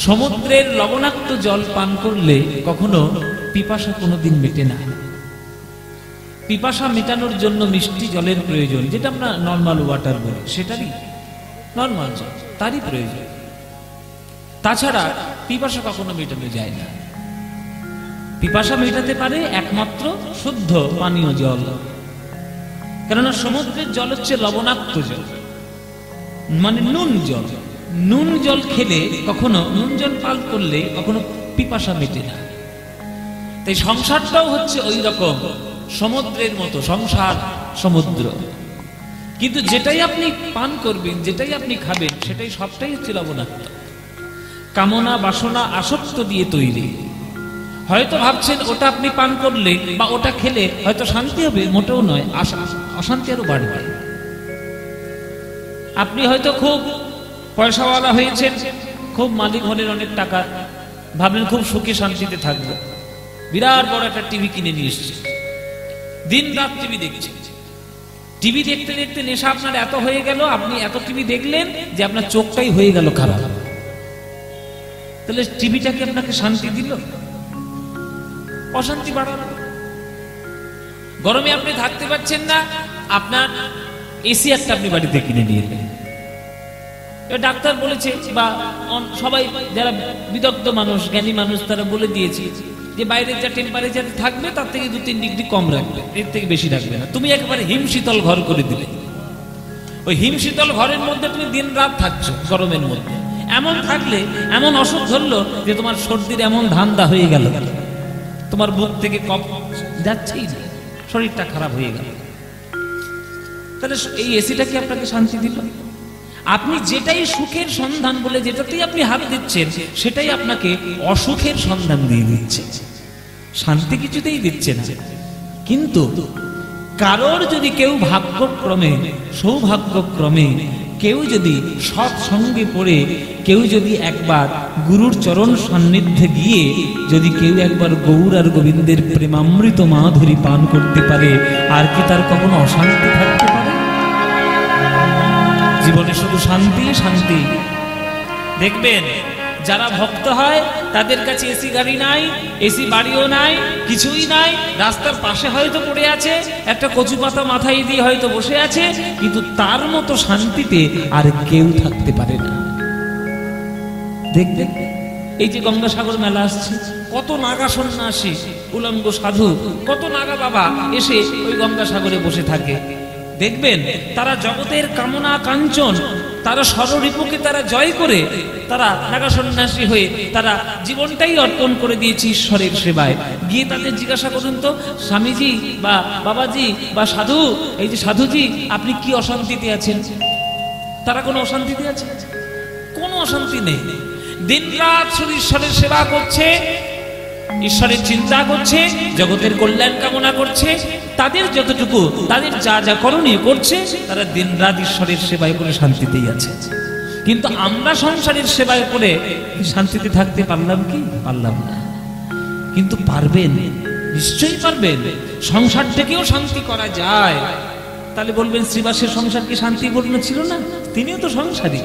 সমুদ্রের লবণাক্ত জল পান করলে কখনো পিপাসা কোনোদিন মেটে না। পিপাসা মেটানোর জন্য মিষ্টি জলের প্রয়োজন, যেটা আমরা নর্মাল ওয়াটার বলি, সেটারই নর্মাল জল, তারই প্রয়োজন। তাছাড়া পিপাসা কখনো মেটানো যায় না। পিপাসা মেটাতে পারে একমাত্র শুদ্ধ পানীয় জল, কেননা সমুদ্রের জল হচ্ছে লবণাক্ত জল, মানে নুন জল। নুন জল খেলে কখনো, নুন জল পান করলে কখনো পিপাসা মেটে না। তাই সংসারটাও হচ্ছে ওই রকম সমুদ্রের মতো, সংসার সমুদ্র। কিন্তু যেটাই আপনি পান করবেন, যেটাই আপনি খাবেন, সেটাই সবটাই হচ্ছে লবণাক্ত, কামনা বাসনা আসক্ত দিয়ে তৈরি। হয়তো ভাবছেন ওটা আপনি পান করলে বা ওটা খেলে হয়তো শান্তি হবে, মোটেও নয়, অশান্তি আরো বাড়বে। আপনি হয়তো খুব পয়সাওয়ালা হয়েছেন, খুব মালিক হলেন, অনেক টাকা, ভাবলেন খুব সুখে শান্তিতে থাকবো, বিরাট বড় একটা টিভি কিনে নিয়ে এসছে, দিন রাত টিভি দেখছেন। টিভি দেখতে দেখতে নেশা আপনার এত হয়ে গেল, আপনি এত টিভি দেখলেন যে আপনার চোখটাই হয়ে গেল খারাপ। তাহলে টিভিটা কি আপনাকে শান্তি দিল? অশান্তি বাড়ালো। গরমে আপনি থাকতে পারছেন না, আপনার এসি একটা আপনি বাড়িতে কিনে নিয়ে এলেন। ডাক্তার বলেছে বা সবাই যারা বিদগ্ধ মানুষ, জ্ঞানী মানুষ, তারা বলে দিয়েছে যে বাইরের যা টেম্পারেচার থাকবে তার থেকে 2-3 ডিগ্রি কম রাখবে, এর থেকে বেশি রাখবে না। তুমি একেবারে হিমশীতল ঘর করে দিলে, ওই হিমশীতল ঘরের মধ্যে তুমি দিন রাত থাকছো গরমের মধ্যে। এমন থাকলে এমন অসুখ ধরলো যে তোমার সর্দির এমন ধান্দা হয়ে গেল, তোমার বুক থেকে কফ যাচ্ছেই না, শরীরটা খারাপ হয়ে গেল। তাহলে এই এসিটা কি আপনাকে শান্তি দিল? আপনি যেটাই সুখের সন্ধান বলে যেটাতেই আপনি হাত দিচ্ছেন, সেটাই আপনাকে অসুখের সন্ধান দিয়ে দিচ্ছে, শান্তি কিছুতেই দিচ্ছে না। কিন্তু কারোর যদি কেউ ভাগ্যক্রমে, সৌভাগ্যক্রমে কেউ যদি সৎসঙ্গে পড়ে, কেউ যদি একবার গুরুর চরণ সান্নিধ্যে গিয়ে যদি কেউ একবার গৌর আর গোবিন্দের প্রেমামৃত মাধুরী পান করতে পারে, আর কি তার কখনো অশান্তি থাকতে পারে? জীবনে শুধু শান্তি শান্তি। দেখবেন যারা ভক্ত হয় তাদের কাছে এসি গাড়ি নাই, এসি বাড়িও নাই, কিছুই নাই, রাস্তার পাশে হয়তো পড়ে আছে, একটা কচু পাতা মাথায় দিয়ে হয়তো বসে আছে, কিন্তু তার মতো শান্তিতে আর কেউ থাকতে পারে না। দেখবেন এই যে গঙ্গাসাগর মেলা আসছে, কত নাগা সন্ন্যাসী, উলঙ্গ সাধু, কত নাগা বাবা এসে ওই গঙ্গাসাগরে বসে থাকে। দেখবেন তারা জগতের কামনা কাঞ্চন, তারা ষড়রিপুকে তারা জয় করে, তারা নাগা সন্ন্যাসী হয়ে তারা জীবনটাই অর্পণ করে দিয়েছে ঈশ্বরের সেবায়। গিয়ে তাদের জিজ্ঞাসা করুন তো, স্বামীজি বা বাবাজি বা সাধু, এই যে সাধুজি, আপনি কি অশান্তিতে আছেন? তারা কোনো অশান্তিতে আছে? কোনো অশান্তি নেই। দিন রাত শুধু ঈশ্বরের সেবা করছে, ঈশ্বরের চিন্তা করছে, জগতের কল্যাণ কামনা করছে। তাদের যতটুকু, তাদের যা যা করণীয় করছে, তারা দিন রাত ঈশ্বরের সেবায় করে শান্তিতেই আছে। কিন্তু আমরা সংসারের সেবায় করে শান্তিতে থাকতে পারলাম কি? পারলাম না। কিন্তু পারবেন, নিশ্চয়ই পারবেন। সংসার থেকেও শান্তি করা যায়। তাহলে বলবেন শ্রীবাসের সংসার কি শান্তিপূর্ণ ছিল না? তিনিও তো সংসারী।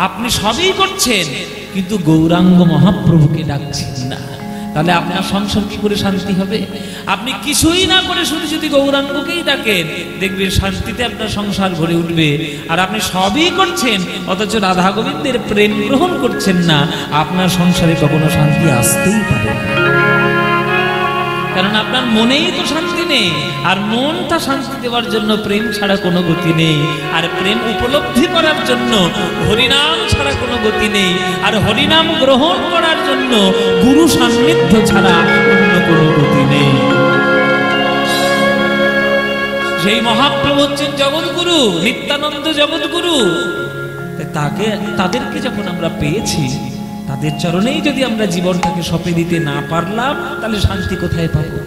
আপনি সবই করছেন কিন্তু গৌরাঙ্গ মহাপ্রভুকে ডাকছেন না, তাহলে আপনার সংসার কি করে শান্তি হবে? আপনি কিছুই না করে শুধু যদি গৌরাঙ্গকেই ডাকেন, দেখবেন শান্তিতে আপনার সংসার ভরে উঠবে। আর আপনি সবই করছেন অথচ রাধা গোবিন্দের প্রেম গ্রহণ করছেন না, আপনার সংসারে কখনো শান্তি আসতেই পারে না। কারণ আপনার মনেই তো শান্তি নেই, আর মনটা শান্তি দেওয়ার জন্য প্রেম ছাড়া কোনো গতি নেই, আর প্রেম উপলব্ধি করার জন্য হরিনাম ছাড়া কোনো গতি নেই, আর হরিনাম গ্রহণ করার জন্য গুরু সান্নিধ্য ছাড়া অন্য কোনো গতি নেই। সেই মহাপ্রভু হচ্ছেন জগৎগুরু, নিত্যানন্দ জগৎগুরু। তাদেরকে যখন আমরা পেয়েছি, তাদের চরণেই যদি আমরা জীবনটাকে সঁপে দিতে না পারলাম, তাহলে শান্তি কোথায় পাবো?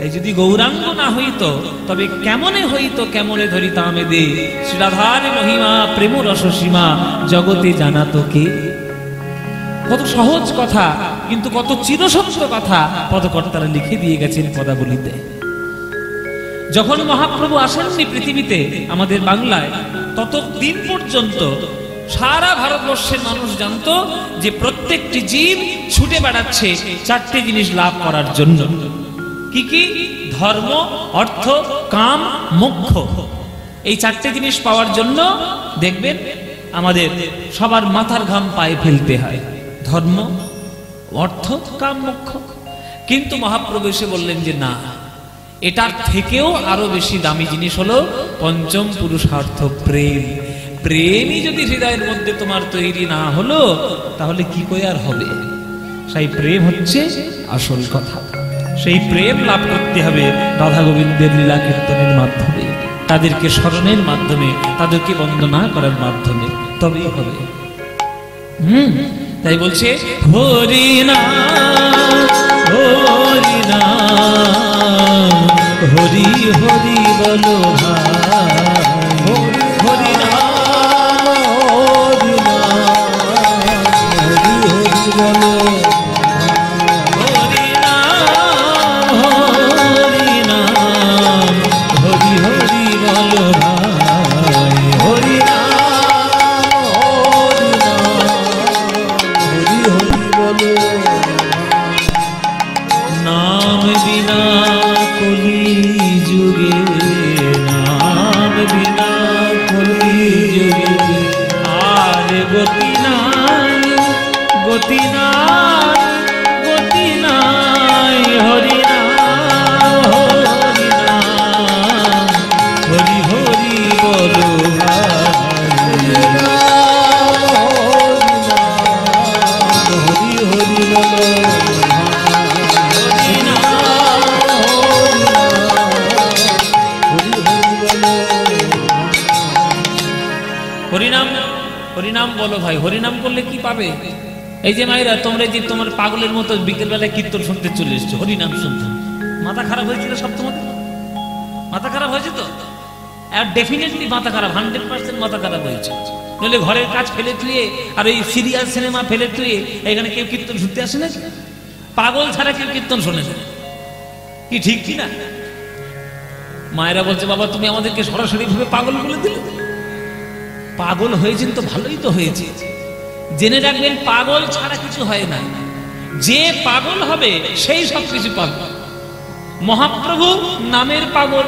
এই যদি গৌরাঙ্গ না হইতো, তবে কেমনে হইতো কেমনে ধরিতাম দে, শ্রীরাধার মহিমা প্রেম রস সীমা জগতে জানাতো কে। কত সহজ কথা, কিন্তু কত চিরসত্য কথা পদকর্তারা লিখে দিয়ে গেছেন পদাবলিতে। যখন মহাপ্রভু আসেননি পৃথিবীতে, আমাদের বাংলায়, ততদিন পর্যন্ত সারা ভারতবর্ষের মানুষ জানতো যে প্রত্যেকটি জীব ছুটে বেড়াচ্ছে চারটি জিনিস লাভ করার জন্য। কি কি? ধর্ম, অর্থ, কাম, মোক্ষ। এই চারটি জিনিস পাওয়ার জন্য দেখবেন আমাদের সবার মাথার ঘাম পায়ে ফেলতে হয়। ধর্ম, অর্থ, কাম, মোক্ষ। কিন্তু মহাপ্রভু এসে বললেন যে না, এটার থেকেও আরো বেশি দামি জিনিস হলো পঞ্চম পুরুষার্থ, প্রেম। প্রেমই যদি হৃদয়ের মধ্যে তোমার তৈরি না হলো তাহলে কি করে আর হবে? সেই প্রেম হচ্ছে আসল কথা। সেই প্রেম লাভ করতে হবে রাধা গোবিন্দের লীলা কীর্তনের মাধ্যমে, তাদেরকে স্মরণের মাধ্যমে, তাদেরকে বন্দনা করার মাধ্যমে, তবেই হবে। তাই বলছে হরি নাম হরি নাম হরি হরি বলো ভাই, হরি নাম হরি নাম হরি হরি বলো, হরি নাম হরি নাম হরি হরি বলো ভাই, হরি নাম বিনা কলি যুগে, নাম বিনা কলি যুগে আর গতি নাই, গতি নাই, গতি নাই। হরি নাম হরি নাম হরি হরি বলো হরি হরি বলো, হরিনাম হরিনাম বলো ভাই। হরিনাম করলে কি পাবে? এই যে মায়েরা, তোমরা যে তোমার পাগলের মতো বিকেল বেলায় কীর্তন শুনতে চলে এসছো, হরিনাম শুনতে, মাথা খারাপ হয়েছিল সব? তোমাদের মাথা খারাপ হয়েছে তো? আর ডেফিনেটলি মাথা খারাপ, 100% মাথা খারাপ হয়েছে। নইলে ঘরের কাজ ফেলে তুই আর ওই সিরিয়াল সিনেমা ফেলে তুই এখানে কেউ কীর্তন শুনতে আসে না? পাগল ছাড়া কেউ কীর্তন শোনে না, কি ঠিক কি না? মায়েরা বলছে বাবা তুমি আমাদেরকে সরাসরি ভাবে পাগল বলে দিলে। পাগল হয়েছেন তো ভালোই তো হয়েছে। জেনে রাখবেন পাগল ছাড়া কিছু হয় না। যে পাগল হবে সেই সব কিছু পাবে। মহাপ্রভু নামের পাগল,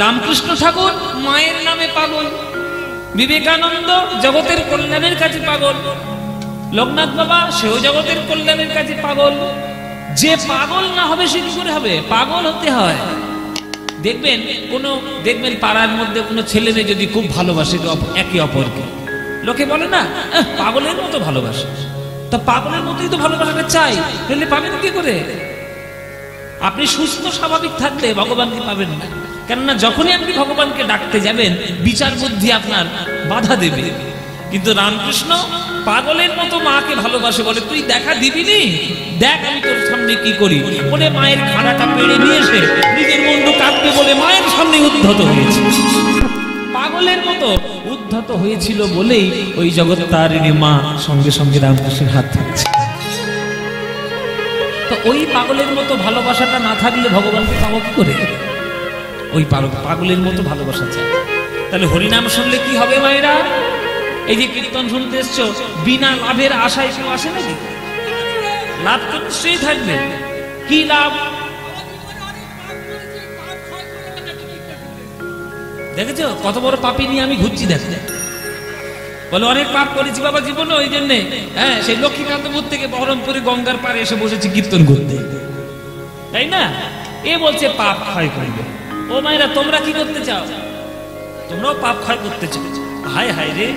রামকৃষ্ণ ঠাকুর মায়ের নামে পাগল, বিবেকানন্দ জগতের কল্যাণের কাছে পাগল, লোকনাথ বাবা সেও জগতের কল্যাণের কাছে পাগল। যে পাগল না হবে সে কি করে হবে? পাগল হতে হয়। দেখবেন পাড়ার মধ্যে কোনো ছেলে মেয়ে যদি খুব ভালোবাসে একে অপরকে, লোকে বলে না পাগলের মতো ভালোবাসে। তা পাগলের মতোই তো ভালোবাসাটা চাই, তাহলে পাবেন কি করে? আপনি সুস্থ স্বাভাবিক থাকলে ভগবানকে পাবেন না। কেননা যখনই আপনি ভগবানকে ডাকতে যাবেন বিচার বুদ্ধি আপনার বাধা দেবে। কিন্তু রামকৃষ্ণ পাগলের মতো মাকে ভালোবাসে, বলে তুই দেখা দিবি নি, দেখ আমি তোর সামনে কি করি। বলে মায়ের খাড়াটা পেড়ে নিয়ে এসে নিজের মুন্ডু কাঁদতে বলে মায়ের সামনে উদ্ধত হয়েছে। পাগলের মতো উদ্ধত হয়েছিল বলেই ওই জগত্তারিণী মা সঙ্গে সঙ্গে রামকৃষ্ণের হাত ধরেছে। তো ওই পাগলের মতো ভালোবাসাটা না থাকলে ভগবানকে পাবো কি করে? ওই পাগলের মতো ভালোবাসা চাই। তাহলে হরিনাম শুনলে কি হবে মায়েরা? এই যে কীর্তন শুনতে এসছো, বিনা লাভের আশায় কেউ আসে নাকি? লাভ তো নিশ্চয়ই থাকবে। কি লাভ? দেখেছো কত বড় পাপী নিয়ে আমি ঘুরছি। দেখতে বলে অনেক পাপ করেছি বাবা জীবনে, ওই জন্যে সেই লক্ষ্মীকান্তপুর থেকে বহরমপুরে গঙ্গার পাড়ে এসে বসেছি কীর্তন করতে, তাই না? এ বলছে পাপ ক্ষয় করবে। ও মায়েরা তোমরা কি করতে চাও? তোমরাও পাপ ক্ষয় করতে চাও। হায় হায় রে,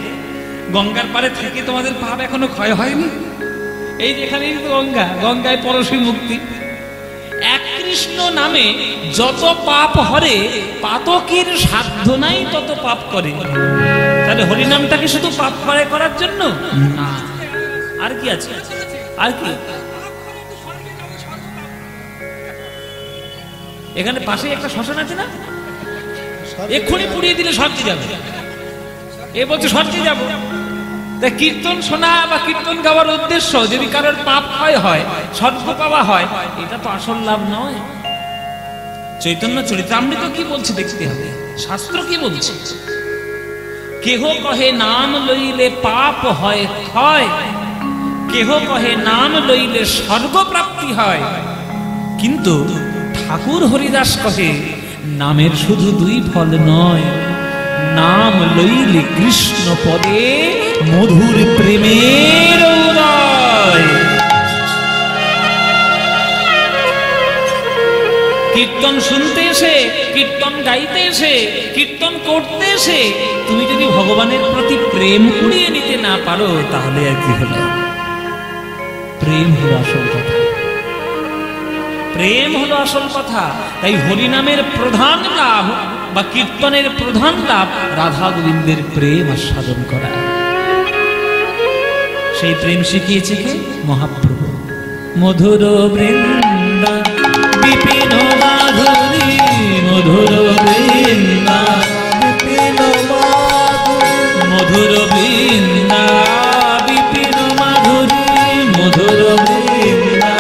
গঙ্গার পাড়ে থেকে তোমাদের পাপ এখনো ক্ষয় হয়নি? এই যেখানে গঙ্গা, গঙ্গায় পরশী মুক্তি। এক কৃষ্ণ নামে যত পাপ হরে, পাতকের সাধ্য নাই তত পাপ করে। তাহলে হরিনামটাকে শুধু পাপ ক্ষয় করার জন্য না, আর কি আছে? আর কি? এখানে পাশে একটা শ্মশান আছে না, এক্ষুনি পুড়িয়ে দিলে স্বর্গে যাবে। এ বলছে স্বর্গে যাবো। তা কীর্তন শোনা বা কীর্তন গাওয়ার উদ্দেশ্য যদি কারোর পাপ ক্ষয় হয়, স্বর্গ পাওয়া হয়, এটা তো আসল লাভ নয়। চৈতন্য চরিতামৃত কি বলছে দেখতে হবে, শাস্ত্র কি বলছে। কেহ কহে নাম লইলে পাপ হয় ক্ষয়, কেহ কহে নাম লইলে স্বর্গ প্রাপ্তি হয়, কিন্তু ঠাকুর হরিদাস কহে নামের শুধু দুই ফল নয়, নাম লইলে কৃষ্ণ পদে মধুর প্রেমের উদয়। কীর্তন শুনতে এসে, কীর্তন গাইতে এসে, কীর্তন করতে এসে তুমি যদি ভগবানের প্রতি প্রেম কুড়িয়ে নিতে না পারো, তাহলে আর কি হলো? প্রেম হলো আসল কথা, প্রেম হলো আসল কথা। তাই হরিনামের প্রধান লাভ বা কীর্তনের প্রধান লাভ রাধা গোবিন্দের প্রেম আস্বাদন করা। সেই প্রেম শিখিয়েছে কে? মহাপ্রভু। মধুর বৃন্দা বিপিন মাধুরী, মধুর বৃন্দা বিপিন মাধুরী, মধুর বৃন্দা বিপিন মাধুরী, মধুর বৃন্দা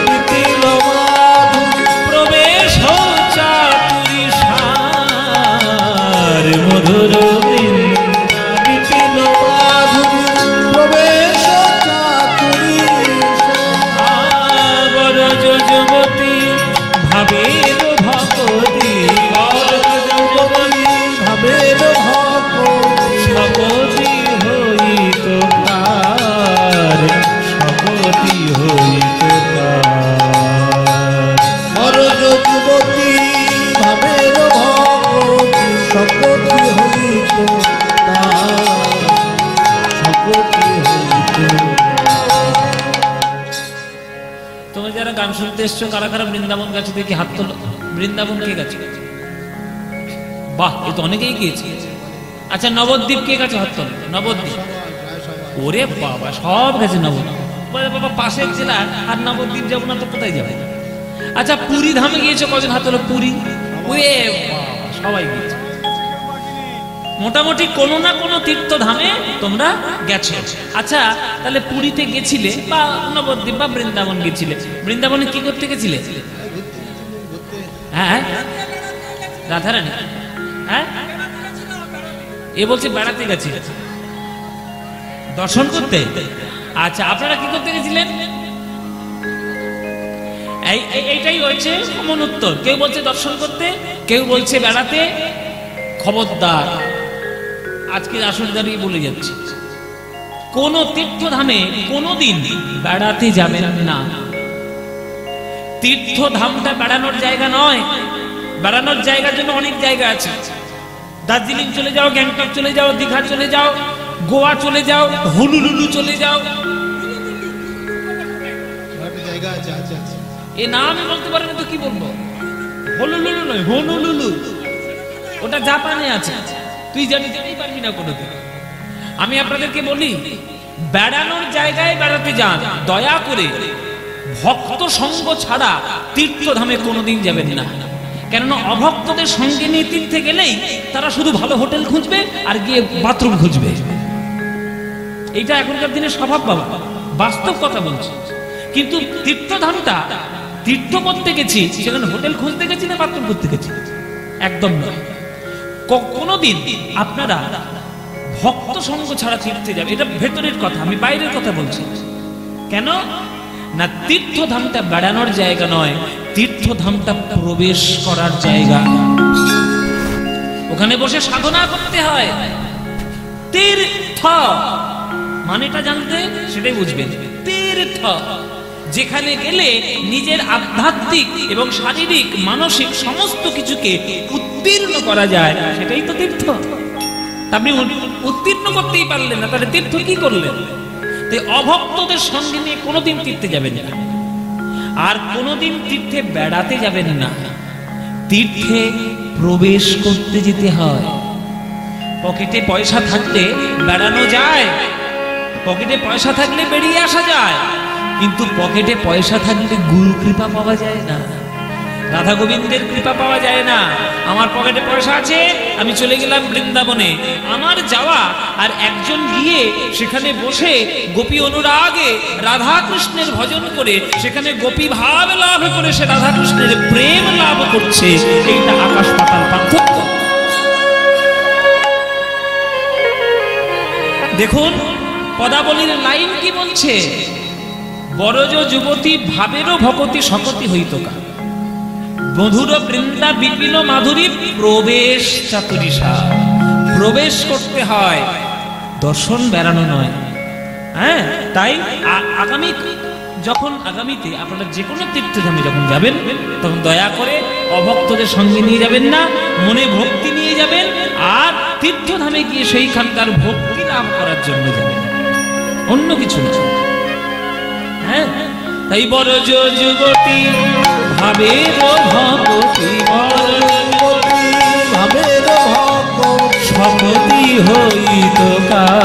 বিপিন মাধুরী, প্রবেশ চাতুরী সার, মধুর বৃন্দা বিপিন মাধুরী, প্রবেশ চাতুরী সার, বরজ যুবতী ভাবের ভগবতী, বরজ যুবতী ভাবের ভগবতী, ভগবতী হইত কার, ভগবতী হইত কার, বরজ যুবতী ভাবের ভগবতী, ভগবতী হইত কার, ভগবতী হইত। তোমরা যারা গান শুনতে এসছো, কারা কারা বৃন্দাবন গেছো দেখি হাত তোলো। বৃন্দাবন কে গেছে? বাহ, এ তো অনেকেই গিয়েছে। আচ্ছা, নবদ্বীপ কে গেছে? হাত তোলো। নবদ্বীপ, ওরে বাবা, সব গেছে নবদ্বীপ। বলে বাবা পাশের জেলা, আর নবদ্বীপ যাবো না তো কোথায় যাবে? আচ্ছা, পুরী ধামে গিয়েছো কজন? হাত তোলো। পুরী, ওরে বাবা, সবাই গিয়েছে। মোটামুটি কোনো না কোনো তীর্থধামে তোমরা গেছো। আচ্ছা, তাহলে পুরীতে গেছিলে বা নবদ্বীপ বা বৃন্দাবন গেছিলে, বৃন্দাবনে কি করতে গেছিলে? হ্যাঁ, রাধারানী। হ্যাঁ, এ বলছে বেড়াতে গেছি, দর্শন করতে। আচ্ছা, আপনারা কি করতে গেছিলেন? এইটাই হয়েছে কমন উত্তর। কেউ বলছে দর্শন করতে, কেউ বলছে বেড়াতে। খবরদার, আজকে আসলে দাঁড়িয়ে বলে যাচ্ছে, কোন তীর্থধামে কোনদিন বেড়াতে যাবেন না। তীর্থধামটা বেড়ানোর জায়গা নয়। বেড়ানোর জায়গার জন্য অনেক জায়গা আছে। দার্জিলিং চলে যাও, গ্যাংটক চলে যাও, দীঘা চলে যাও, গোয়া চলে যাও, হুলুলুলু চলে যাও। জায়গা আছে, আছে, আছে। এ নাম আমি বলতে পারেন তো কি বলবো? হুলুলুলু নয়, হনুলুলু, ওটা জাপানে আছে। তুই জানিতেই পারবি না কোনোদিন। আমি আপনাদেরকে বলি, বেড়ানোর জায়গায় বেড়াতে যান, দয়া করে ভক্ত সঙ্গ ছাড়া তীর্থধামে কোনোদিন যাবেন না। কেননা অভক্তদের সঙ্গে নিয়ে তীর্থে গেলেই তারা শুধু ভালো হোটেল খুঁজবে আর গিয়ে বাথরুম খুঁজবে। এইটা এখনকার দিনে স্বভাব বাবা, বাস্তব কথা বলছি। কিন্তু তীর্থধামটা তীর্থ করতে গেছি, সেখানে হোটেল খুঁজতে গেছি না বাথরুম করতে গেছি? একদম নয়। কোনোদিন আপনারা ভক্ত সঙ্গ ছাড়া তীর্থে যাবে, এটা ভেতরের কথা, আমি বাইরের কথা বলছি। কেন না, তীর্থধামটা বেড়ানোর জায়গা নয়, তীর্থধামটা প্রবেশ করার জায়গা। ওখানে বসে সাধনা করতে হয়। তীর্থ মানেটা জানতে, সেটাই বুঝবেন। তীর্থ, যেখানে গেলে নিজের আধ্যাত্মিক এবং শারীরিক মানসিক সমস্ত কিছুকে উত্তীর্ণ করা যায়, সেটাই তো তীর্থ। আপনি উত্তীর্ণ করতেই পারলেন না, তাহলে তীর্থ কি করলেন? তাই অভক্তদের সঙ্গে নিয়ে কোনোদিন তীর্থে যাবেন না, আর কোনোদিন তীর্থে বেড়াতে যাবেন না। তীর্থে প্রবেশ করতে যেতে হয়। পকেটে পয়সা থাকলে বেড়ানো যায়, পকেটে পয়সা থাকলে বেরিয়ে আসা যায়, কিন্তু পকেটে পয়সা থাকলে গুরু কৃপা পাওয়া যায় না, রাধা গোবিন্দের কৃপা পাওয়া যায় না। আমার পকেটে পয়সা আছে, আমি চলে গেলাম বৃন্দাবনে, আমার যাওয়া আর একজন গিয়ে সেখানে বসে গোপী অনুরাগে রাধা কৃষ্ণের ভজন করে সেখানে গোপী ভাব লাভ করে সে রাধা কৃষ্ণের প্রেম লাভ করছে, এইটা আকাশ পাতাল পার্থক্য। দেখুন পদাবলীর লাইন কি বলছে, বরজ যুবতী ভাবেরও ভকতি সকতি হইতকা, মধুর বৃন্দা বিপিন মাধুরী প্রবেশ চাতুরিষা। প্রবেশ করতে হয়, দর্শন বেড়ানো নয়। হ্যাঁ, তাই আগামীতে আপনারা যে কোনো তীর্থধামে যখন যাবেন তখন দয়া করে অভক্তদের সঙ্গে নিয়ে যাবেন না, মনে ভক্তি নিয়ে যাবেন। আর তীর্থধামে গিয়ে সেইখানকার ভক্তি লাভ করার জন্য যাবেন, অন্য কিছু না। হ্যাঁ, তাই বরজ যুবতী ভাবের ভকতি, ভাবের ভকতি সকতি হইতকার,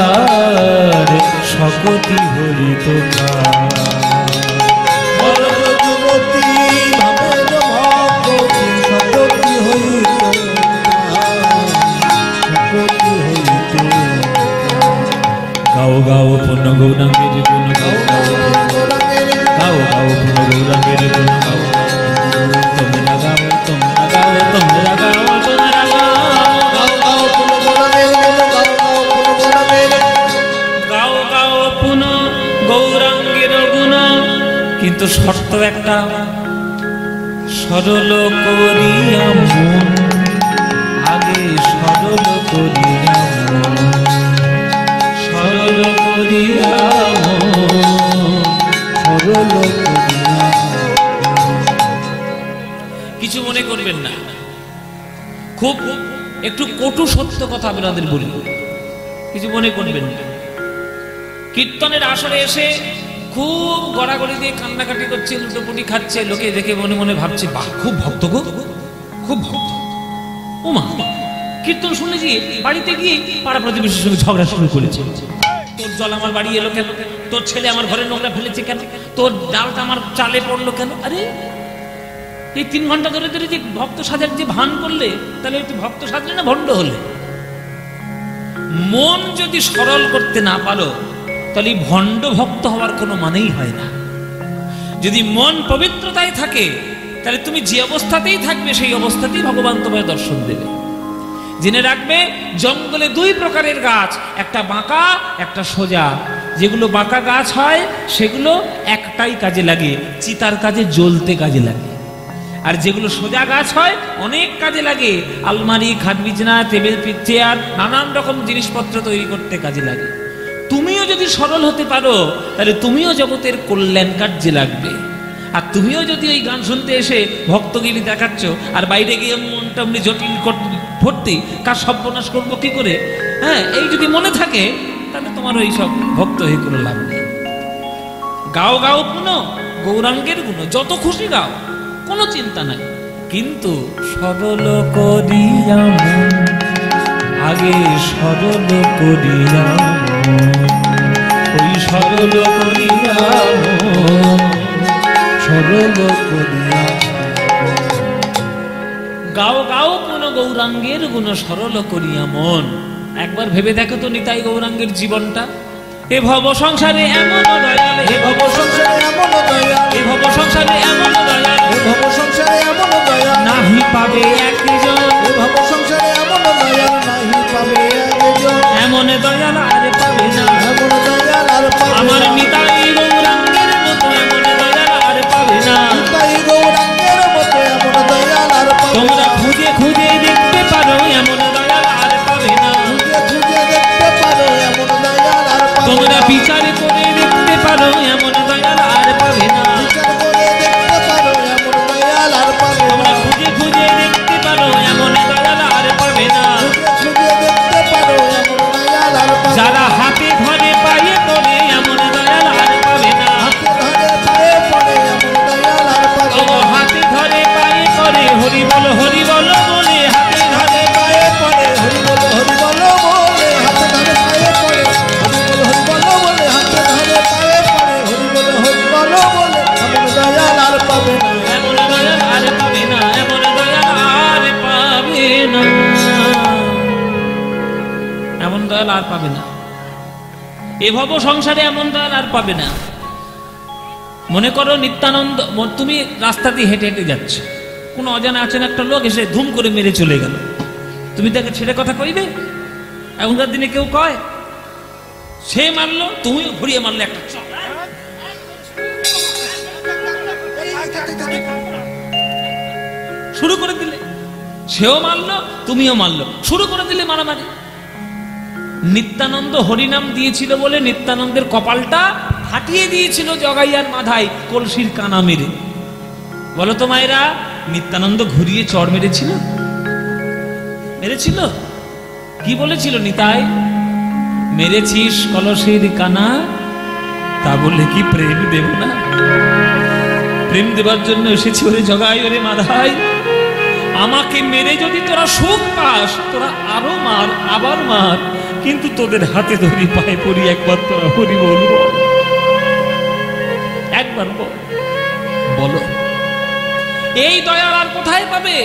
সকতি হইতকার। বরজ যুবতী ভাবের ভকতি সকতি হইতকার, সকতি হইতকার। গাও গাও পূর্ণ গৌরাঙ্গের গুণ, গাও গাও গাও গাও পূর্ণ গৌরাঙ্গের গুণ, গাও তোমরা গাও, তোমরা গাও, তোমরা গাও, তোমরা গাও, গাও গাও পুন গৌরাঙ্গের গুণ। কিন্তু শর্ত একটা, সরল করিয়া মন, আগে সরল করিয়া মন, সরল করিয়া মন, সরল করিয়া। কিছু মনে করবেন না, খুব একটু কটু সত্য কথা আপনাদের বলি, কিছু মনে করবেন না। কীর্তনের আসরে এসে খুব গড়াগড়ি দিয়ে কান্নাকাটি করছে, লুটোপুটি খাচ্ছে, লোকে দেখে মনে মনে ভাবছে বাহ খুব ভক্ত গো, খুব ভক্ত। ও মা, কীর্তন শুনে গিয়ে বাড়িতে গিয়ে পাড়া প্রতিবেশীর সঙ্গে ঝগড়া শুরু করেছে। তোর জল আমার বাড়ি এলো কেন, তোর ছেলে আমার ঘরে নোংরা ফেলেছে কেন, তোর ডালটা আমার চালে পড়লো কেন। আরে এই 3 ঘন্টা ধরে ধরে যে ভক্ত সাজার যে ভান করলে, তাহলে তুই ভক্ত সাজলে না ভণ্ড হলে? মন যদি সরল করতে না পারো তাহলে ভণ্ড ভক্ত হওয়ার কোনো মানেই হয় না। যদি মন পবিত্রতায় থাকে তাহলে তুমি যে অবস্থাতেই থাকবে সেই অবস্থাতেই ভগবান তোমায় দর্শন দেবে। জেনে রাখবে, জঙ্গলে 2 প্রকারের গাছ, একটা বাঁকা একটা সোজা। যেগুলো বাঁকা গাছ হয় সেগুলো একটাই কাজে লাগে, চিতার কাজে, জ্বলতে কাজে লাগে। আর যেগুলো সোজা গাছ হয় অনেক কাজে লাগে, আলমারি, খাট বিছানা, টেবিল, চেয়ার, নানান রকম জিনিসপত্র তৈরি করতে কাজে লাগে। তুমিও যদি সরল হতে পারো তাহলে তুমিও জগতের কল্যাণ কার্যে লাগবে। আর তুমিও যদি এই গান শুনতে এসে ভক্তগিরি দেখাচ্ছ আর বাইরে গিয়ে মনটা এমনি জটিল ভর্তি, কার সর্বনাশ করবো কি করে, হ্যাঁ, এই যদি মনে থাকে তাহলে তোমার ওই সব ভক্ত হয়ে কোনো লাভ নেই। গাও গাও পুন গৌরাঙ্গের গুণ, যত খুশি গাও, কোনো চিন্তা নাই, কিন্তু সরল করিয়া মন, আগে সরল করিয়া মন, ওই সরল করিয়া মন, সরল করিয়া। গাও গাও কোন গৌরাঙ্গের গুণ, সরল করিয়া মন। একবার ভেবে দেখো তো নিতাই গৌরাঙ্গের জীবনটা। এ ভব সংসারে এমন দয়াল, হে ভব সংসারে এমন দয়াল, হে ভব সংসারে এমন দয়াল, হে ভব সংসারে এমন দয়াল নাহি পাবে একজন, হে ভব সংসারে এমন দয়াল নাহি পাবে একজন, এমন দয়াল আর পাবে না, এমন দয়াল আর পাবে না। আমার নিতাই গৌরাঙ্গের মতো এমন দয়াল আর পাবে না। নিতাই গৌরাঙ্গের মতো এমন দয়াল আর পাবে না। তোমরা খুঁজে খুঁজে দেখতে পারো এমন দয়াল আর পাবে না, খুঁজে খুঁজে দেখতে পারো এমন দয়াল আর পাবে না। তোমরা বিচার করে দেখতে পারো এমন দয়াল আর পাবে না, বিচার করে দেখতে পারো এমন দয়াল আর পাবে না। তোমরা খুঁজে খুঁজে দেখতে পারো এমন দয়াল আর পাবে না। খুঁজে খুঁজে দেখতে পারো এমন দয়াল আর পাবে না। যারা হাতে ধরে পায়ে পড়ে এমন দয়াল আর পাবে না, হাতে ধরে পায়ে পড়ে এমন দয়াল আর পাবে ও না। হাতে ধরে পায়ে পড়ে হরি বল বলে, হাতে ধরে পায়ে পড়ে হরি বল বলে, হাতে ধরে পায়ে পড়ে হরি বল বলে, হাতে ধরে পায়ে পড়ে হরি বল বলে, এমন দয়াল আর পাবে না। এমন দয়াল আর পাবে না, এমন দয়াল আর পাবে না, এমন দয়াল আর পাবে না। এ ভব সংসারে এমন দয়াল আর পাবে না। মনে করো নিত্যানন্দ, তুমি রাস্তা দিয়ে হেঁটে হেঁটে যাচ্ছ, কোনো অজানা আছেন একটা লোক এসে ধুম করে মেরে চলে গেল, তুমি তাকে ছেড়ে কথা কইবে? এখনকার দিনে কেউ কয়? সে মারলো, তুমিও ঘুরিয়ে মারলে একটা চড়। শুরু করে দিলে, সেও মারলো, তুমিও মারলো, শুরু করে দিলে মারামারি। নিত্যানন্দ হরিনাম দিয়েছিল বলে নিত্যানন্দের কপালটা ফাটিয়ে দিয়েছিল জগাইয়ার মাথায় কলসির কানা মেরে। বলো তো মায়েরা, নিত্যানন্দ ঘুরিয়ে চড় মেরেছিল? মেরেছিল? কি বলেছিল নিতাই? মেরেছিস কলসির কানা, তা বললে কি প্রেম দেব না? প্রেম দেবার জন্য এসেছি ওরে জগাই, ওরে মাধাই। আমাকে মেরে যদি তোরা সুখ পাস, তোরা আরো মার, আবার মার, কিন্তু তোদের হাতে ধরি, পায়ে পড়ি, একবার তোরা হরি বলবো, একবার বলো। এই দয়াল আর কোথায় পাবে?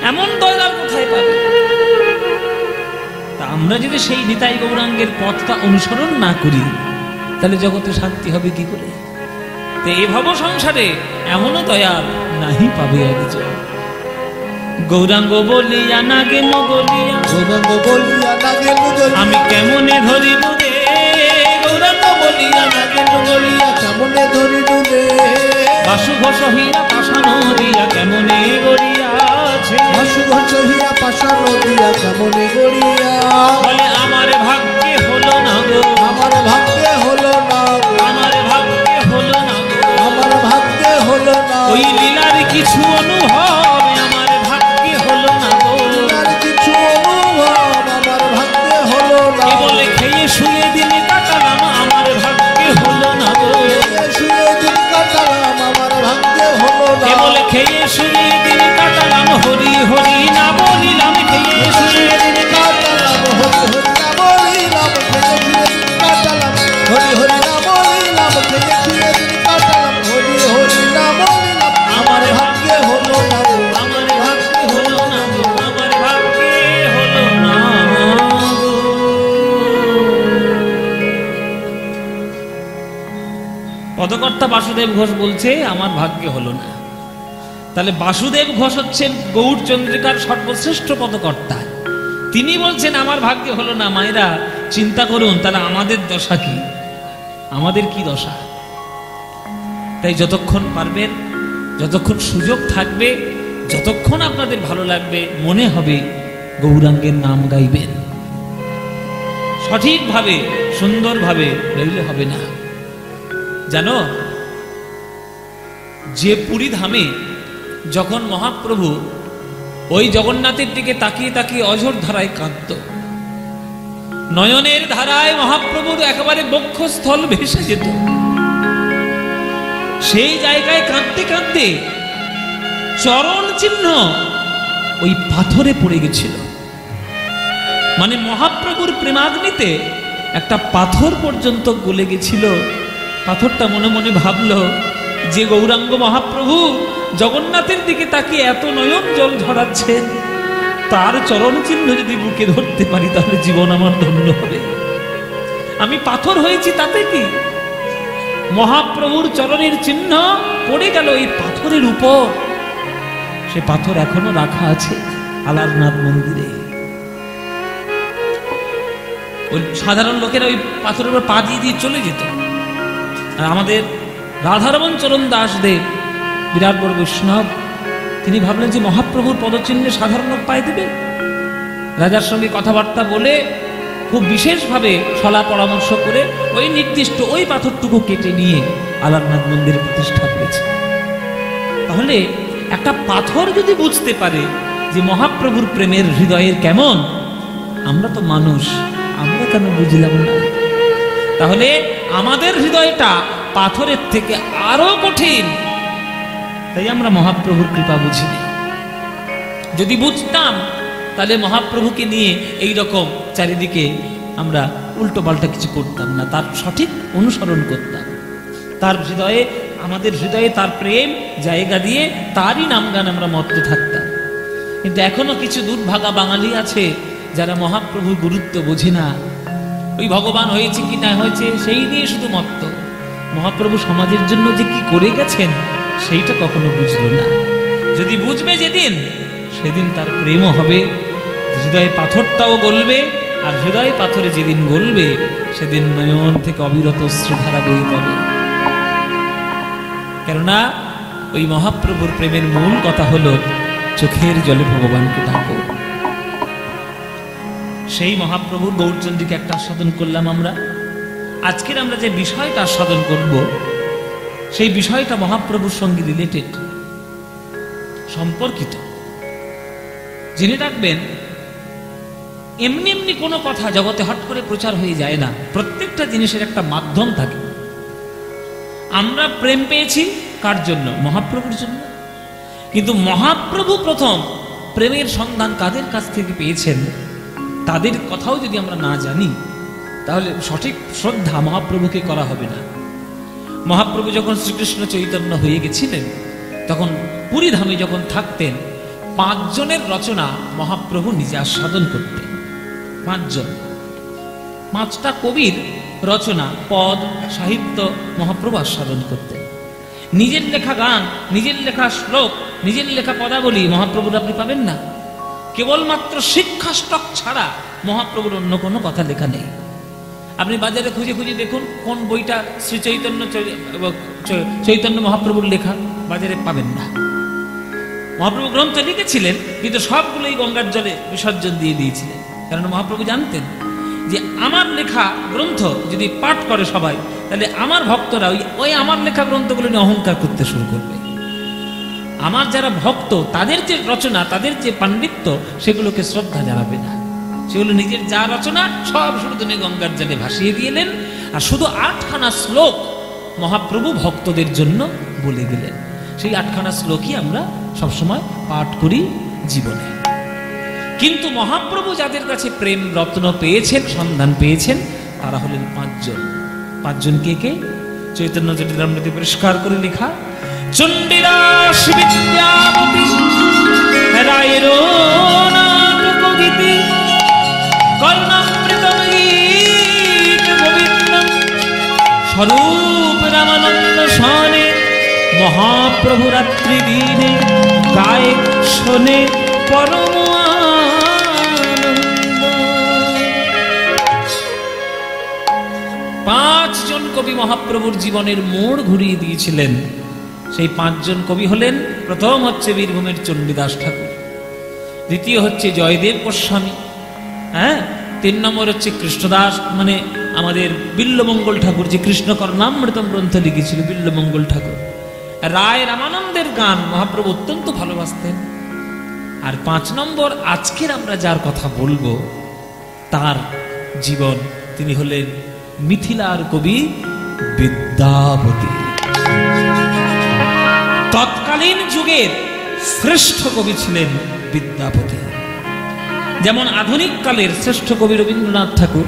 এমন দয়াল আর কোথায় পাবে? তা আমরা যদি সেই নিতাই গৌরাঙ্গের পথটা অনুসরণ না করি, তাহলে জগতে শান্তি হবে কি করে? তো এই ভব সংসারে এমনও দয়াল নাহি পাবে একজন। গৌরাঙ্গ বলিয়া না গেল গলিয়া, গৌরাঙ্গ বলিয়া না গেল গলিয়া, আমি কেমনে ধরিব রে? গৌরাঙ্গ বলিয়া না গেল গলিয়া, কেমনে ধরিল রে? বাসুঘোষ হইয়া পাশানো দিয়া কেমনে গড়িয়াছে, বাসুঘোষ হইয়া পাশানো দিয়া কেমনে গড়িয়া। বলে আমার ভাগ্যে হলো না গো, আমার ভাগ্যে হলো না গো, আমার ভাগ্যে হলো না গো, আমার ভাগ্যে হলো না। ওই লীলার কিছু অনুভব আমার ভাগ্যে হলো না গো। আর কিছু অনুভব আমার ভাগ্যে হলো না। এ বলে খেয়ে শুয়ে দিন কাটালাম, আমার ভাগ্যে হলো না গো। শুয়ে দিন কাটালাম, আমার ভাগ্যে হলো না। এ বলে খেয়ে শুয়ে দিন কাটালাম, হরি হরি না বলিলাম, খেয়ে শুয়ে দিন কাটালাম, হরি হরি না বলিলাম, খেয়ে শুয়ে দিন কাটালাম, হরি হরি না বলিলাম, খেয়ে শুয়ে দিন কাটালাম, হরি হরি না বলিলাম, আমার ভাগ্যে হলো না গো, আমার ভাগ্যে হলো না গো, আমার ভাগ্যে হলো না গো। পদকর্তা বাসুদেব ঘোষ বলছে আমার ভাগ্যে হলো না। তাহলে বাসুদেব ঘোষ হচ্ছেন গৌড়চন্দ্রিকার সর্বশ্রেষ্ঠ পদকর্তা। তিনি বলছেন আমার ভাগ্যে হলো না। মায়েরা চিন্তা করুন, তাহলে আমাদের দশা কি? আমাদের কি দশা? তাই যতক্ষণ পারবেন, যতক্ষণ সুযোগ থাকবে, যতক্ষণ আপনাদের ভালো লাগবে, মনে হবে গৌরাঙ্গের নাম গাইবেন সঠিকভাবে, সুন্দরভাবে, নইলে হবে না। জানো, যে পুরী ধামে যখন মহাপ্রভু ওই জগন্নাথের দিকে তাকিয়ে তাকিয়ে অঝোর ধারায় কাঁদত, নয়নের ধারায় মহাপ্রভুর একেবারে বক্ষস্থল ভেসে যেত, সেই জায়গায় কাঁদতে কাঁদতে চরণ চিহ্ন ওই পাথরে পড়ে গেছিল। মানে মহাপ্রভুর প্রেমাগ্নিতে একটা পাথর পর্যন্ত গলে গেছিল। পাথরটা মনে মনে ভাবলো যে গৌরাঙ্গ মহাপ্রভু জগন্নাথের দিকে তাকিয়ে এত নয়ন জল ঝরাচ্ছেন, তার চরণ চিহ্ন যদি বুকে ধরতে পারি তাহলে জীবন আমার ধন্য হবে। আমি পাথর হয়েছি তাতে কি? মহাপ্রভুর চরণের চিহ্ন পড়ে গেল এই পাথরের উপর। সে পাথর এখনো রাখা আছে আলারনাথ মন্দিরে। ওই সাধারণ লোকেরা ওই পাথরের উপর পা দিয়ে দিয়ে চলে যেত। আর আমাদের রাধারমণ চরণ দাস দেব, বিরাট বড় বৈষ্ণব, তিনি ভাবলেন যে মহাপ্রভুর পদচিহ্নে সাধারণ লোক পায়ে দেবে। রাজার সঙ্গে কথাবার্তা বলে খুব বিশেষভাবে সলা পরামর্শ করে ওই নির্দিষ্ট ওই পাথরটুকু কেটে নিয়ে আলারনাথ মন্দিরে প্রতিষ্ঠা করেছে। তাহলে একটা পাথর যদি বুঝতে পারে যে মহাপ্রভুর প্রেমের হৃদয়ের কেমন, আমরা তো মানুষ, আমরা কেন বুঝলাম না? তাহলে আমাদের হৃদয়টা পাথরের থেকে আরো কঠিন, তাই আমরা মহাপ্রভুর কৃপা বুঝিনি। যদি বুঝতাম তাহলে মহাপ্রভুকে নিয়ে এই রকম চারিদিকে আমরা উল্টো পাল্টা কিছু করতাম না, তার সঠিক অনুসরণ করতাম। তার হৃদয়ে, আমাদের হৃদয়ে তার প্রেম জায়গা দিয়ে তারই নাম গান আমরা মত্ত থাকতাম। কিন্তু এখনো কিছু দুর্ভাগা বাঙালি আছে যারা মহাপ্রভুর গুরুত্ব বোঝে না। ওই ভগবান হয়েছে কি না হয়েছে সেই নিয়ে শুধু মত্ত। মহাপ্রভু সমাজের জন্য যে কি করে গেছেন সেইটা কখনো বুঝলো না। যদি বুঝবে যেদিন, সেদিন তার প্রেমও হবে, হৃদয়ে পাথরটাও গলবে, আর হৃদয় পাথরে যেদিন গলবে সেদিন নয়ন থেকে অবিরত অশ্রুধারা বয়ে যাবে। কেননা ওই মহাপ্রভুর প্রেমের মূল কথা হলো চোখের জলে ভগবানকে ডাকো। সেই মহাপ্রভুর গৌরচন্দ্রীকে একটা আস্বাদন করলাম আমরা। আজকের আমরা যে বিষয়টা আস্বাদন করব সেই বিষয়টা মহাপ্রভুর সঙ্গে রিলেটেড, সম্পর্কিত। জেনে রাখবেন, এমনি এমনি কোনো কথা জগতে হট করে প্রচার হয়ে যায় না, প্রত্যেকটা জিনিসের একটা মাধ্যম থাকে। আমরা প্রেম পেয়েছি কার জন্য? মহাপ্রভুর জন্য। কিন্তু মহাপ্রভু প্রথম প্রেমের সন্ধান কাদের কাছ থেকে পেয়েছেন তাদের কথাও যদি আমরা না জানি তাহলে সঠিক শ্রদ্ধা মহাপ্রভুকে করা হবে না। মহাপ্রভু যখন শ্রীকৃষ্ণ চৈতন্য হয়ে গেছিলেন তখন পুরী ধামে যখন থাকতেন 5 জনের রচনা মহাপ্রভু নিজে আস্বাদন করতেন। 5 জন, 5টা কবির রচনা, পদ, সাহিত্য মহাপ্রভু আস্বাদন করতেন। নিজের লেখা গান, নিজের লেখা শ্লোক, নিজের লেখা পদাবলী মহাপ্রভুর আপনি পাবেন না। কেবলমাত্র শিক্ষা স্টক ছাড়া মহাপ্রভুর অন্য কোনো কথা লেখা নেই। আপনি বাজারে খুঁজে খুঁজে দেখুন কোন বইটা শ্রী চৈতন্য মহাপ্রভুর লেখা, বাজারে পাবেন না। মহাপ্রভু গ্রন্থ লিখেছিলেন কিন্তু সবগুলোই গঙ্গার জলে বিসর্জন দিয়ে দিয়েছিলেন। কারণ মহাপ্রভু জানতেন যে আমার লেখা গ্রন্থ যদি পাঠ করে সবাই তাহলে আমার ভক্তরা ওই আমার লেখা গ্রন্থগুলো নিয়ে অহংকার করতে শুরু করবে। আমার যারা ভক্ত তাদের যে রচনা, তাদের যে পাণ্ডিত্য, সেগুলোকে শ্রদ্ধা জানাবে না। সেগুলো নিজের যা রচনা সব শুধু গঙ্গার জলে ভাসিয়ে দিলেন। আর শুধু 8খানা শ্লোক মহাপ্রভু ভক্তদের জন্য বলে গেলেন। সেই 8খানা শ্লোকই আমরা সবসময় পাঠ করি জীবনে। কিন্তু মহাপ্রভু যাদের কাছে প্রেম রত্ন পেয়েছেন, সন্ধান পেয়েছেন, তারা হলেন 5 জন। 5 জন কে কে? চৈতন্য চরিতামৃতে পরিষ্কার করে লেখা, চণ্ডীদাস বিদ্যাপতি, রায়ের নাট কবিতি, কর্ণামৃত গীত গোবিন্দম, স্বরূপ রামানন্দ সনে, মহাপ্রভু রাত্রি দিনে গায়ে শোনে পরম আনন্দ। 5 জন কবি মহাপ্রভুর জীবনের মোড় ঘুরিয়ে দিয়েছিলেন। সেই 5 জন কবি হলেন, প্রথম হচ্ছে বীরভূমের চণ্ডীদাস ঠাকুর, দ্বিতীয় হচ্ছে জয়দেব গোস্বামী, 3 নম্বর হচ্ছে কৃষ্ণদাস, মানে আমাদের বিল্লমঙ্গল ঠাকুর, যে কৃষ্ণ কর্ণামৃতম গ্রন্থ লিখেছিল বিল্লমঙ্গল ঠাকুর। রায় রামানন্দের গান মহাপ্রভু অত্যন্ত ভালোবাসতেন। আর 5 নম্বর আজকের আমরা যার কথা বলবো তার জীবন, তিনি হলেন মিথিলার কবি বিদ্যাপতি। তৎকালীন যুগের শ্রেষ্ঠ কবি ছিলেন বিদ্যাপতি। যেমন আধুনিক কালের শ্রেষ্ঠ কবি রবীন্দ্রনাথ ঠাকুর,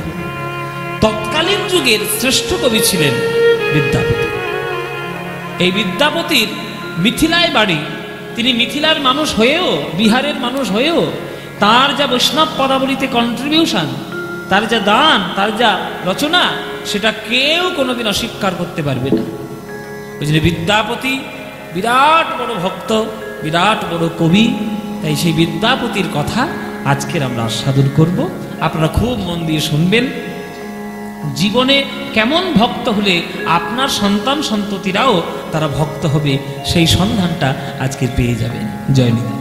তৎকালীন যুগের শ্রেষ্ঠ কবি ছিলেন বিদ্যাপতি। এই বিদ্যাপতির মিথিলায় বাড়ি। তিনি মিথিলার মানুষ হয়েও, বিহারের মানুষ হয়েও তার যা বৈষ্ণব পদাবলিতে কন্ট্রিবিউশন, তার যা দান, তার যা রচনা, সেটা কেউ কোনোদিন অস্বীকার করতে পারবে না। ওই জন্য বিদ্যাপতি বিরাট বড় ভক্ত, বিরাট বড় কবি। তাই সেই বিদ্যাপতির কথা আজকের আমরা আস্বাদন করব। আপনারা খুব মন দিয়ে শুনবেন। জীবনে কেমন ভক্ত হলে আপনার সন্তান সন্ততিরাও তারা ভক্ত হবে, সেই সন্ধানটা আজকে পেয়ে যাবেন। জয় নিতাই।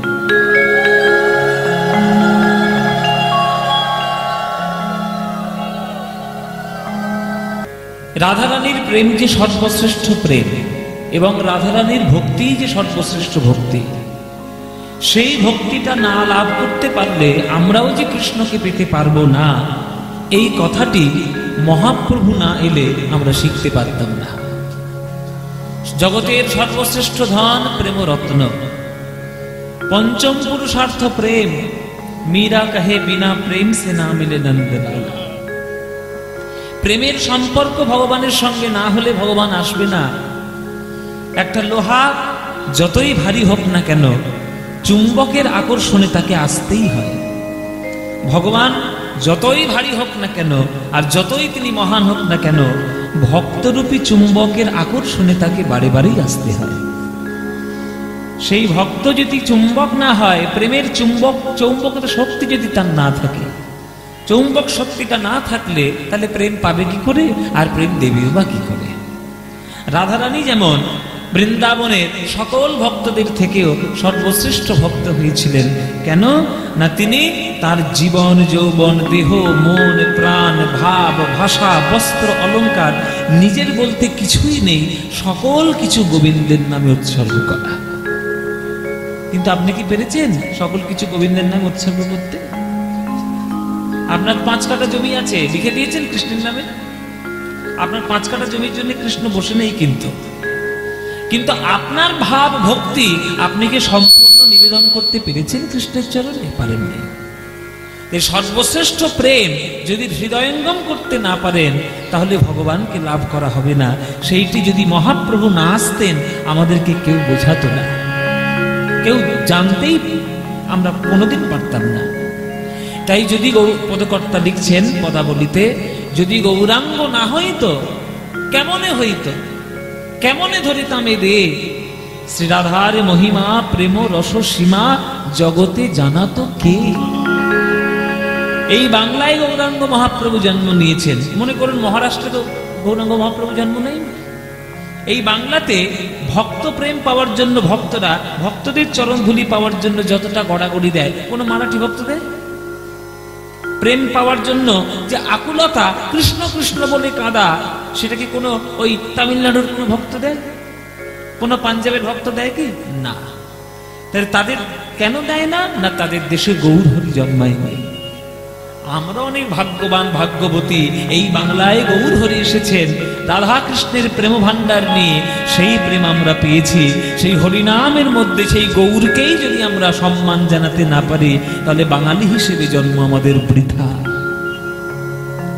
রাধারানীর প্রেম যে সর্বশ্রেষ্ঠ প্রেম এবং রাধারানীর ভক্তি যে সর্বশ্রেষ্ঠ ভক্তি, সেই ভক্তিটা না লাভ করতে পারলে আমরাও যে কৃষ্ণকে পেতে পারবো না, এই কথাটি মহাপ্রভু না এলে আমরা শিখতে পারতাম না। জগতের সর্বশ্রেষ্ঠ ধন প্রেমরত্ন, পঞ্চম পুরুষার্থ প্রেম। মীরা কহে বিনা প্রেম সে না মিলে নন্দলালা। প্রেমের সম্পর্ক ভগবানের সঙ্গে না হলে ভগবান আসবে না। একটা লোহা যতই ভারী হোক না কেন, চুম্বকের আকর্ষণে তাকে আসতেই হয়। ভগবান যতই ভারী হোক না কেন আর যতই তিনি মহান হোক না কেন, ভক্তরূপী চুম্বকের আকর্ষণে তাকে বারে বারেই আসতে হয়। সেই ভক্ত যদি চুম্বক না হয়, প্রেমের চৌম্বকতা শক্তি যদি তার না থাকে, চৌম্বক শক্তিটা না থাকলে তাহলে প্রেম পাবে কি করে, আর প্রেম দেবেও বা কি করে? রাধারানী যেমন বৃন্দাবনের সকল ভক্তদের থেকেও সর্বশ্রেষ্ঠ ভক্ত হয়েছিলেন। কেন না তিনি তার জীবন যৌবন দেহ মন প্রাণ ভাব ভাষা বস্ত্র অলংকার নিজের বলতে কিছুই নেই, সকল কিছু গোবিন্দের নামে উৎসর্গ করা। কিন্তু আপনি কি পেরেছেন সকল কিছু গোবিন্দের নামে উৎসর্গ করতে? আপনার 5 কাঠা জমি আছে, লিখে দিয়েছেন কৃষ্ণের নামে। আপনার 5 কাঠা জমির জন্য কৃষ্ণ বসে নেই, কিন্তু আপনার ভাব ভক্তি আপনি কি সম্পূর্ণ নিবেদন করতে পেরেছেন কৃষ্ণের চরণে? পারেননি। এই সর্বশ্রেষ্ঠ প্রেম যদি হৃদয়ঙ্গম করতে না পারেন তাহলে ভগবানকে লাভ করা হবে না। সেইটি যদি মহাপ্রভু না আসতেন আমাদেরকে কেউ বোঝাতো না, কেউ জানতেই আমরা কোনোদিন পারতাম না। তাই যদি পদকর্তা লিখছেন পদাবলিতে, যদি গৌরাঙ্গ না হইতো কেমনে হইতো, কেমনে ধরিতাম এ দে, শ্রীরাধার মহিমা প্রেম রস সীমা জগতে জানাতো কে? এই বাংলায় গৌরাঙ্গ মহাপ্রভু জন্ম নিয়েছেন। মনে করুন মহারাষ্ট্রে তো গৌরাঙ্গ মহাপ্রভু জন্ম নেই। এই বাংলাতে ভক্ত প্রেম পাওয়ার জন্য ভক্তরা ভক্তদের চরণ ধুলি পাওয়ার জন্য যতটা গড়াগড়ি দেয়, কোনো মারাঠি ভক্ত দেয়? প্রেম পাওয়ার জন্য যে আকুলতা, কৃষ্ণ কৃষ্ণ বলে কাঁদা, সেটা কি কোনো ওই তামিলনাড়ুর কোনো ভক্ত দেয়? কোনো পাঞ্জাবের ভক্ত দেয় কি? না। তাদের কেন দেয় না? না তাদের দেশে গৌর হরি জন্মায়নি। আমরা অনেক ভাগ্যবান ভাগ্যবতী, এই বাংলায় গৌর হরি এসেছেন রাধা কৃষ্ণের প্রেম ভান্ডার নিয়ে, সেই প্রেম আমরা পেয়েছি। সেই হরিনামের মধ্যে সেই গৌরকেই যদি আমরা সম্মান জানাতে না পারি তাহলে বাঙালি হিসেবে জন্ম আমাদের বৃথা।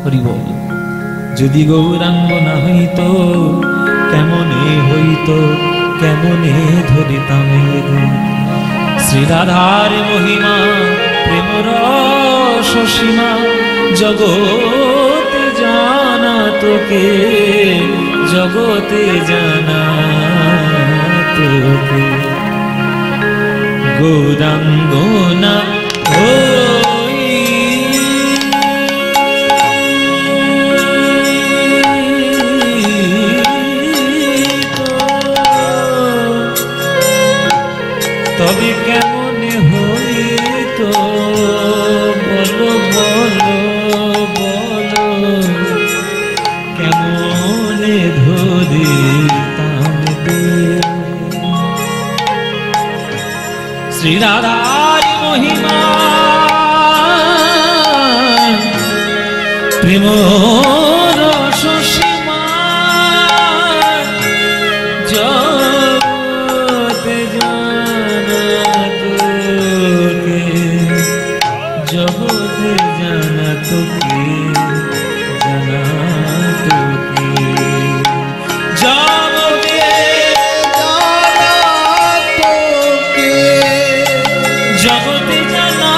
হরি বল। যদি গৌরাঙ্গ না হইতো কেমনে হইতো, কেমনে ধরিতাম শ্রীরাধার মহিমা প্রেম রস সীমা জগতে জানা তোকে, জগতে জানা তোকে। গৌরাঙ্গ না তবে কেমনে হইতো, বলো বলো বলো, কেমনে ধরিতাম শ্রীরাধার মহিমা প্রেম রস সীমা জগতে জানা তোকে, জগতে জানা তোকে, জানা তোকে, জগতে জগতে জানা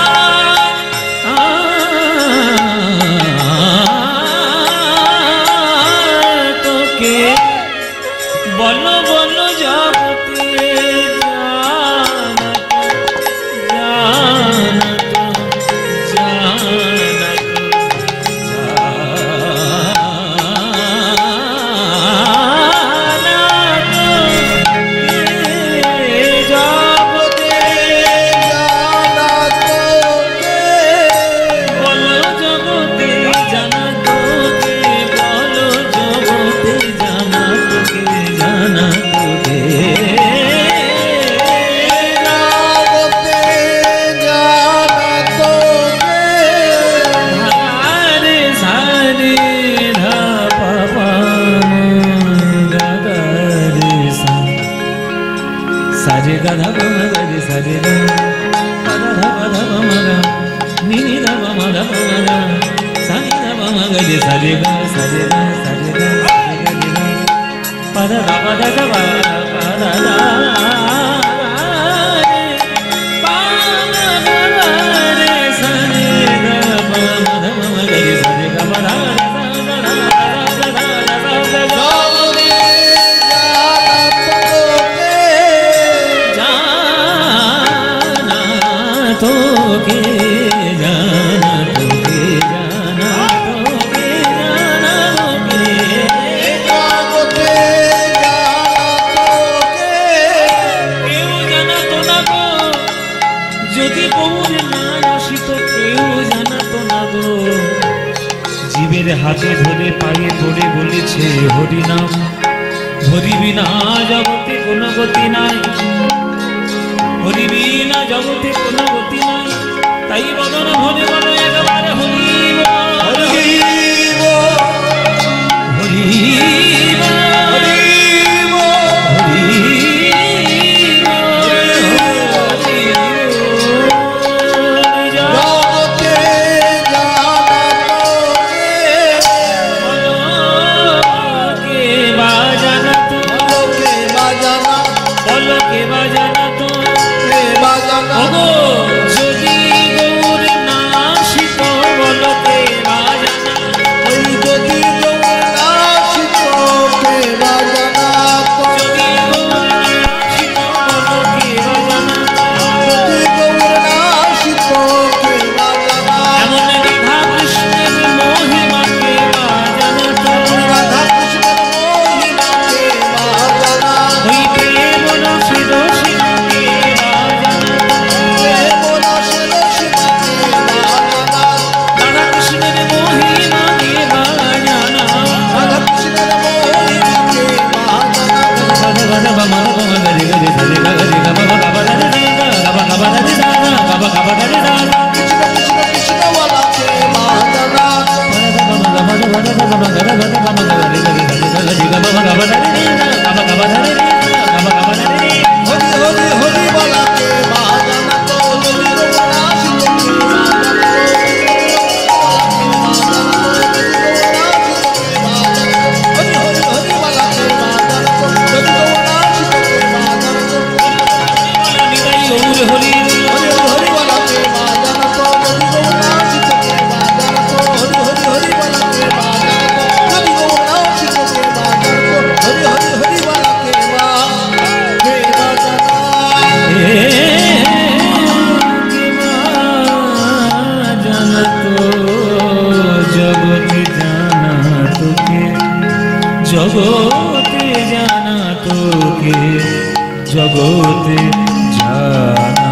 তোকে, বলো বলো জগতে জানা তো, জানা তো, সারে গাধা গরে সারে গা ধা ধা মগা নি নি ধা মগা মগা সানি ধা মগা রে সারে গা সারে গা সারে গা সারে গা পদ ধা পদ ধা পা পদ ধা রে সারে গা পদ মগা রে সারে গা পদ তোকে জানা তোকে জানা হাতে ধরে পায়ে পড়ে বলেছে হরিনাম। হরি বিনা জগতে কোনো গতি নাই, হরি বিনা জগতে কোনো গতি নাই। তাই বদন ভরে বলো একবার হরি বল, হরি বল, হরি বল, হরি বল, হরি জগতে জানা তোকে, জগতে জানা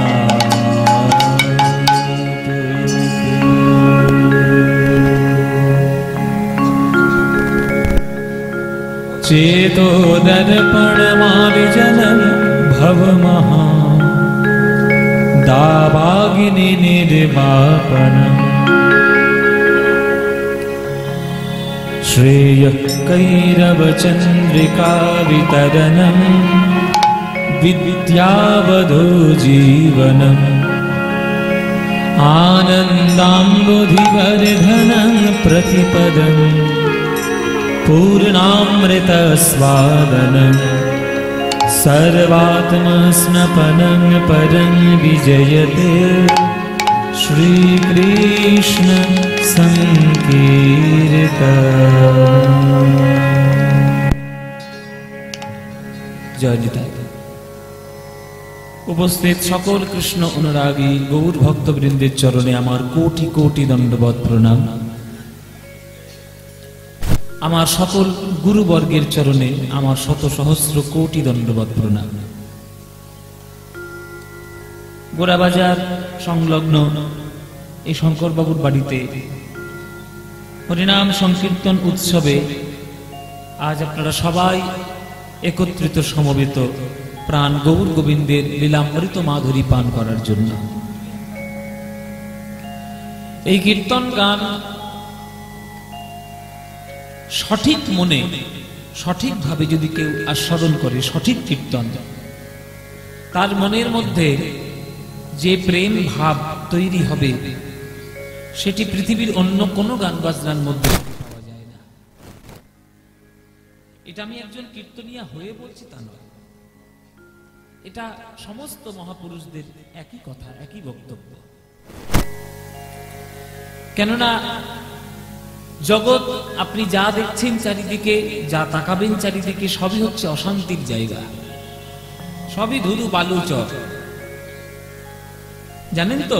चेतो दर्पण मार्जनं भव महा दावाग्नि निर्वापनम् श्रेय कैरव चंद्रिका वितरणं विद्यावधू जीवनम् आनन्दाम्बुधिवर्धनं प्रतिपदम् पूर्णामृतस्वादनं सर्वात्मस्नपनं परं विजयते श्रीकृष्ण संकीर्तन। जय निताई। उपस्थित सकल कृष्ण अनुरागी गौर भक्तवृंदेर चरणे आमार कोटि कोटि दंडवत प्रणाम। आमार सकल गुरुवर्गेर चरणे आमार शत सहस्र कोटि दंडवत प्रणाम। गोड़ाबाजार संलग्न এই শঙ্কর বাবুর বাড়িতে হরিনাম সংকীর্তন উৎসবে আজ আপনারা সবাই একত্রিত সমবেত প্রাণ গৌর গোবিন্দের লীলামৃত মাধুরী পান করার জন্য। এই কীর্তন গান সঠিক মনে সঠিকভাবে যদি কেউ আস্বাদন করে, সঠিক কীর্তন, তার মনের মধ্যে যে প্রেম ভাব তৈরি হবে সেটি পৃথিবীর অন্য কোনো গান বাজনার মধ্যে পাওয়া যায় না। এটা আমি একজন কীর্তনিয়া হয়ে বলছি তা নয়, এটা সমস্ত মহাপুরুষদের একই কথা, একই বক্তব্য। কেননা জগৎ আপনি যা দেখছেন চারিদিকে, যা তাকাবেন চারিদিকে, সবই হচ্ছে অশান্তির জায়গা, সবই ধুধু বালুচর। জানেন তো